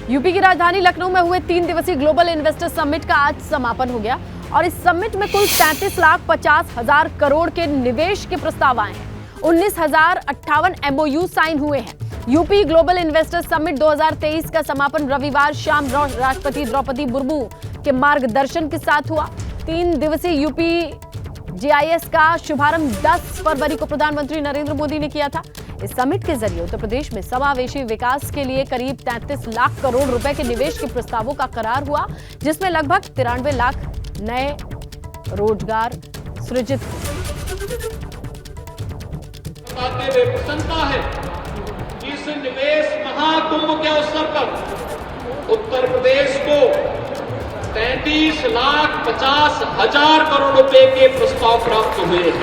UP की राजधानी लखनऊ में हुए 3 दिवसीय ग्लोबल इन्वेस्टर समिट का आज समापन हो गया और इस समिट में कुल 33,50,000 करोड़ के निवेश के प्रस्ताव आए हैं। 19,058 MOU साइन हुए हैं। यूपी ग्लोबल इन्वेस्टर समिट 2023 का समापन रविवार शाम राष्ट्रपति द्रौपदी मुर्मू के मार्गदर्शन के साथ हुआ। 3 दिवसीय यूपी GIS का शुभारंभ 10 फरवरी को प्रधानमंत्री नरेंद्र मोदी ने किया था। इस समिट के जरिए उत्तर प्रदेश में समावेशी विकास के लिए करीब 33 लाख करोड़ रुपए के निवेश के प्रस्तावों का करार हुआ, जिसमें लगभग 93 लाख नए रोजगार सृजित प्रसन्नता है कि इस निवेश महाकुंभ के अवसर पर उत्तर प्रदेश को 33,50,000 करोड़ रुपए के प्रस्ताव प्राप्त हुए हैं।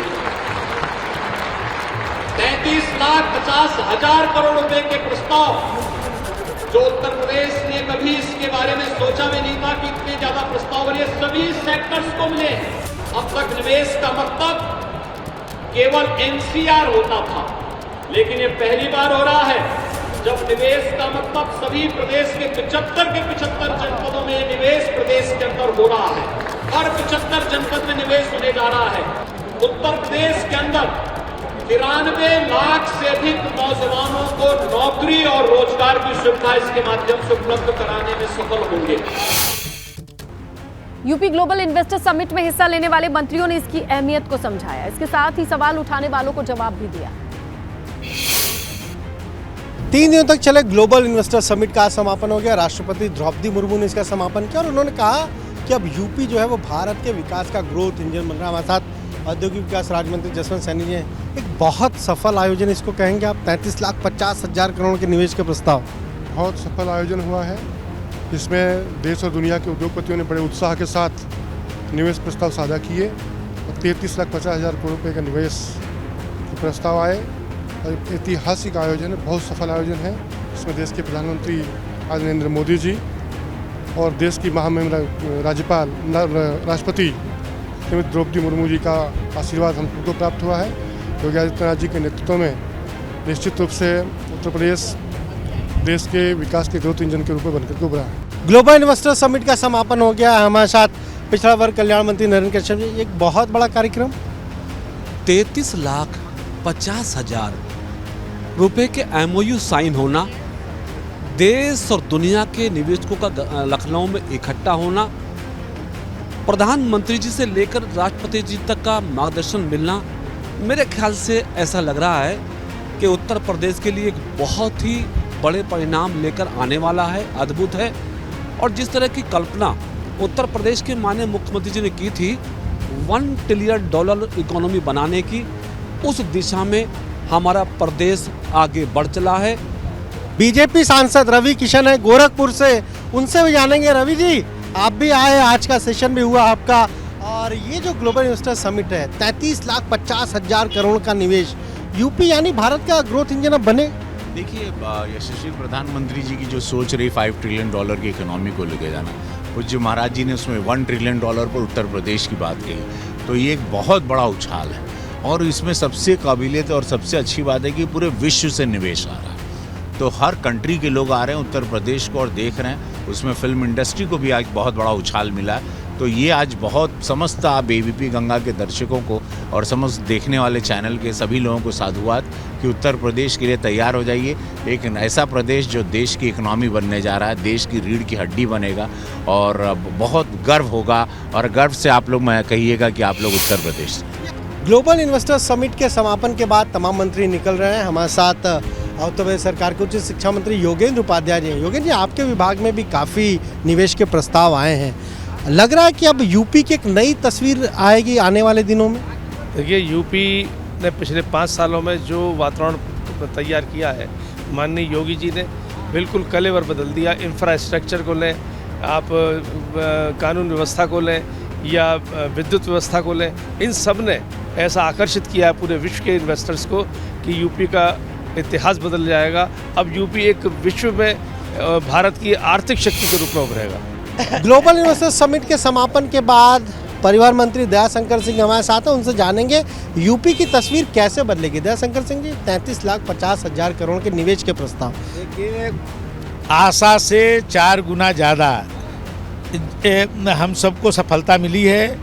33,50,000 करोड़ रुपए के प्रस्ताव, जो उत्तर प्रदेश ने कभी इसके बारे में सोचा भी नहीं था कि इतने ज्यादा प्रस्ताव ये सभी सेक्टर्स को मिले। अब तक निवेश का मतलब केवल NCR होता था, लेकिन ये पहली बार हो रहा है जब निवेश का मतलब सभी प्रदेश के 75 के 75 जनपदों में निवेश प्रदेश के अंदर हो रहा है। हर 75 जनपद में निवेश होने जा रहा है। उत्तर प्रदेश के अंदर 93 लाख से अधिक नौजवानों को नौकरी और रोजगार की सुविधा इसके माध्यम से उपलब्ध कराने में सफल होंगे। यूपी ग्लोबल इन्वेस्टर समिट में हिस्सा लेने वाले मंत्रियों ने इसकी अहमियत को समझाया। इसके साथ ही सवाल उठाने वालों को जवाब भी दिया। 3 दिनों तक चले ग्लोबल इन्वेस्टर समिट का समापन हो गया। राष्ट्रपति द्रौपदी मुर्मू ने इसका समापन किया और उन्होंने कहा कि अब यूपी जो है वो भारत के विकास का ग्रोथ इंजन बन रहा है। हमारे साथ औद्योगिक विकास राज्य मंत्री जसवंत सैनी जी हैं। एक बहुत सफल आयोजन इसको कहेंगे आप, 33,50,000 करोड़ के निवेश के प्रस्ताव। बहुत सफल आयोजन हुआ है। इसमें देश और दुनिया के उद्योगपतियों ने बड़े उत्साह के साथ निवेश प्रस्ताव साझा किए और 33,50,000 करोड़ रुपये का निवेश के प्रस्ताव आए। और ऐतिहासिक आयोजन है, बहुत सफल आयोजन है। इसमें देश के प्रधानमंत्री आज नरेंद्र मोदी जी और देश की महामहिम राज्यपाल राष्ट्रपति श्रीमती द्रौपदी मुर्मू जी का आशीर्वाद हम सबको प्राप्त हुआ है। योगी आदित्यनाथ जी के नेतृत्व में निश्चित रूप से उत्तर प्रदेश देश के विकास के ग्रोथ इंजन के रूप में बनकर उभरा है। ग्लोबल इन्वेस्टर समिट का समापन हो गया। हमारे साथ पिछड़ा वर्ग कल्याण मंत्री नरेंद्र कश्यप जी। एक बहुत बड़ा कार्यक्रम, 33,50,000 रुपए के MOU साइन होना, देश और दुनिया के निवेशकों का लखनऊ में इकट्ठा होना, प्रधानमंत्री जी से लेकर राष्ट्रपति जी तक का मार्गदर्शन मिलना, मेरे ख्याल से ऐसा लग रहा है कि उत्तर प्रदेश के लिए एक बहुत ही बड़े परिणाम लेकर आने वाला है, अद्भुत है। और जिस तरह की कल्पना उत्तर प्रदेश के माननीय मुख्यमंत्री जी ने की थी $1 ट्रिलियन इकोनॉमी बनाने की, उस दिशा में हमारा प्रदेश आगे बढ़ चला है। बीजेपी सांसद रवि किशन है गोरखपुर से, उनसे भी जानेंगे। रवि जी, आप भी आए, आज का सेशन भी हुआ आपका, और ये जो ग्लोबल इन्वेस्टर समिट है, 33,50,000 करोड़ का निवेश, यूपी यानी भारत का ग्रोथ इंजन अब बने। देखिए, यशस्वी प्रधानमंत्री जी की जो सोच रही $5 ट्रिलियन की इकोनॉमी को लेके जाना, पूज्य महाराज जी ने उसमें $1 ट्रिलियन पर उत्तर प्रदेश की बात कही, तो ये एक बहुत बड़ा उछाल है। और इसमें सबसे काबिलियत और सबसे अच्छी बात है कि पूरे विश्व से निवेश आ रहा है, तो हर कंट्री के लोग आ रहे हैं उत्तर प्रदेश को और देख रहे हैं। उसमें फिल्म इंडस्ट्री को भी आज बहुत बड़ा उछाल मिला है। तो ये आज बहुत समस्त आप ABP गंगा के दर्शकों को और समस्त देखने वाले चैनल के सभी लोगों को साधुवाद कि उत्तर प्रदेश के लिए तैयार हो जाइए। एक ऐसा प्रदेश जो देश की इकोनॉमी बनने जा रहा है, देश की रीढ़ की हड्डी बनेगा और बहुत गर्व होगा, और गर्व से आप लोग मैं कहिएगा कि आप लोग उत्तर प्रदेश से। ग्लोबल इन्वेस्टर समिट के समापन के बाद तमाम मंत्री निकल रहे हैं। हमारे साथ उत्तर प्रदेश सरकार के उच्च शिक्षा मंत्री योगेंद्र उपाध्याय जी हैं। योगेंद्र जी, आपके विभाग में भी काफ़ी निवेश के प्रस्ताव आए हैं, लग रहा है कि अब यूपी की एक नई तस्वीर आएगी आने वाले दिनों में। देखिए, यूपी ने पिछले 5 सालों में जो वातावरण तैयार किया है, माननीय योगी जी ने बिल्कुल कलेवर बदल दिया। इंफ्रास्ट्रक्चर को लें, आप कानून व्यवस्था को लें या विद्युत व्यवस्था को लें, इन सब ने ऐसा आकर्षित किया है पूरे विश्व के इन्वेस्टर्स को कि यूपी का इतिहास बदल जाएगा। अब यूपी एक विश्व में भारत की आर्थिक शक्ति के रूप में उभरेगा। ग्लोबल इन्वेस्टर समिट के समापन के बाद परिवहन मंत्री दयाशंकर सिंह हमारे साथ हैं, उनसे जानेंगे यूपी की तस्वीर कैसे बदलेगी। दयाशंकर सिंह जी, 33,50,000 करोड़ के निवेश के प्रस्ताव। देखिए, आशा से 4 गुना ज़्यादा हम सबको सफलता मिली है।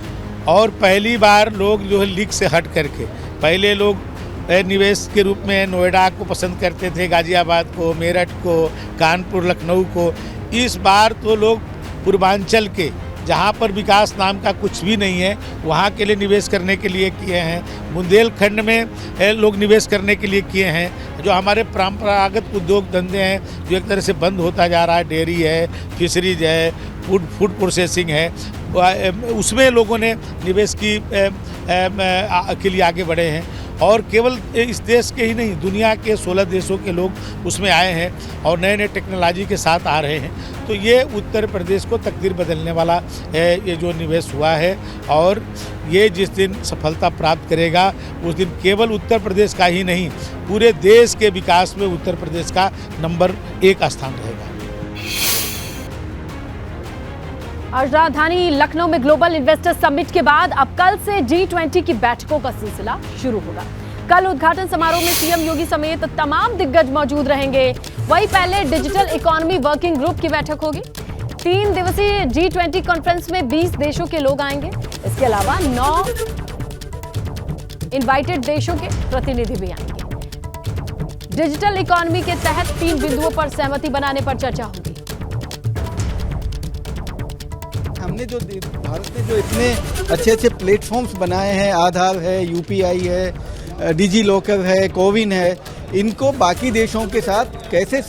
और पहली बार लोग जो है लीक से हट करके, पहले लोग निवेश के रूप में नोएडा को पसंद करते थे, गाजियाबाद को, मेरठ को, कानपुर, लखनऊ को। इस बार तो लोग पूर्वांचल के, जहाँ पर विकास नाम का कुछ भी नहीं है, वहाँ के लिए निवेश करने के लिए किए हैं। बुंदेलखंड में लोग निवेश करने के लिए किए हैं। जो हमारे परंपरागत उद्योग धंधे हैं जो एक तरह से बंद होता जा रहा है, डेयरी है, फिशरीज है, फूड प्रोसेसिंग है, उसमें लोगों ने निवेश के लिए आगे बढ़े हैं। और केवल इस देश के ही नहीं, दुनिया के 16 देशों के लोग उसमें आए हैं और नए नए टेक्नोलॉजी के साथ आ रहे हैं। तो ये उत्तर प्रदेश को तकदीर बदलने वाला है ये जो निवेश हुआ है। और ये जिस दिन सफलता प्राप्त करेगा उस दिन केवल उत्तर प्रदेश का ही नहीं, पूरे देश के विकास में उत्तर प्रदेश का नंबर 1 स्थान रहेगा। आज राजधानी लखनऊ में ग्लोबल इन्वेस्टर समिट के बाद अब कल से G20 की बैठकों का सिलसिला शुरू होगा। कल उद्घाटन समारोह में सीएम योगी समेत तमाम दिग्गज मौजूद रहेंगे। वहीं पहले डिजिटल इकोनॉमी वर्किंग ग्रुप की बैठक होगी। 3 दिवसीय G20 कॉन्फ्रेंस में 20 देशों के लोग आएंगे। इसके अलावा 9 इनवाइटेड देशों के प्रतिनिधि भी आएंगे। डिजिटल इकोनॉमी के तहत 3 बिंदुओं पर सहमति बनाने पर चर्चा होगी। हमने जो भारत ने जो इतने अच्छे अच्छे प्लेटफॉर्म्स बनाए हैं, आधार है, यूपीआई है, डिजी लॉकर है, कोविन है, इनको बाकी देशों के साथ कैसे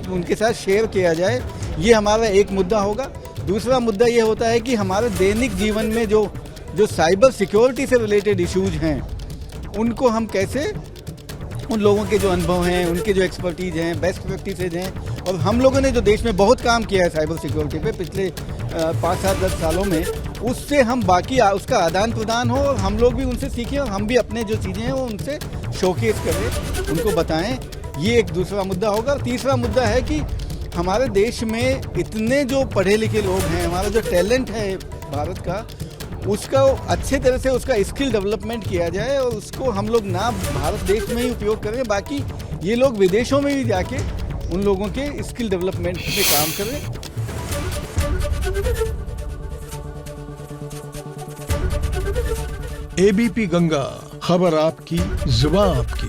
उनके साथ शेयर किया जाए, ये हमारा एक मुद्दा होगा। दूसरा मुद्दा ये होता है कि हमारे दैनिक जीवन में जो साइबर सिक्योरिटी से रिलेटेड इश्यूज हैं, उनको हम कैसे, उन लोगों के जो अनुभव हैं, उनके जो एक्सपर्टीज हैं, बेस्ट प्रैक्टिसेज हैं, और हम लोगों ने जो देश में बहुत काम किया है साइबर सिक्योरिटी पे पिछले 5, 7, 10 सालों में, उससे हम बाकी उसका आदान प्रदान हो और हम लोग भी उनसे सीखें और हम भी अपने जो चीज़ें हैं वो उनसे शोकेस करें, उनको बताएं। ये एक दूसरा मुद्दा होगा। और तीसरा मुद्दा है कि हमारे देश में इतने जो पढ़े लिखे लोग हैं, हमारा जो टैलेंट है भारत का, उसका अच्छे तरह से उसका स्किल डेवलपमेंट किया जाए और उसको हम लोग ना भारत देश में ही उपयोग करें, बाकी ये लोग विदेशों में भी जाके उन लोगों के स्किल डेवलपमेंट में काम करें। एबीपी गंगा, खबर आपकी, जुबान आपकी।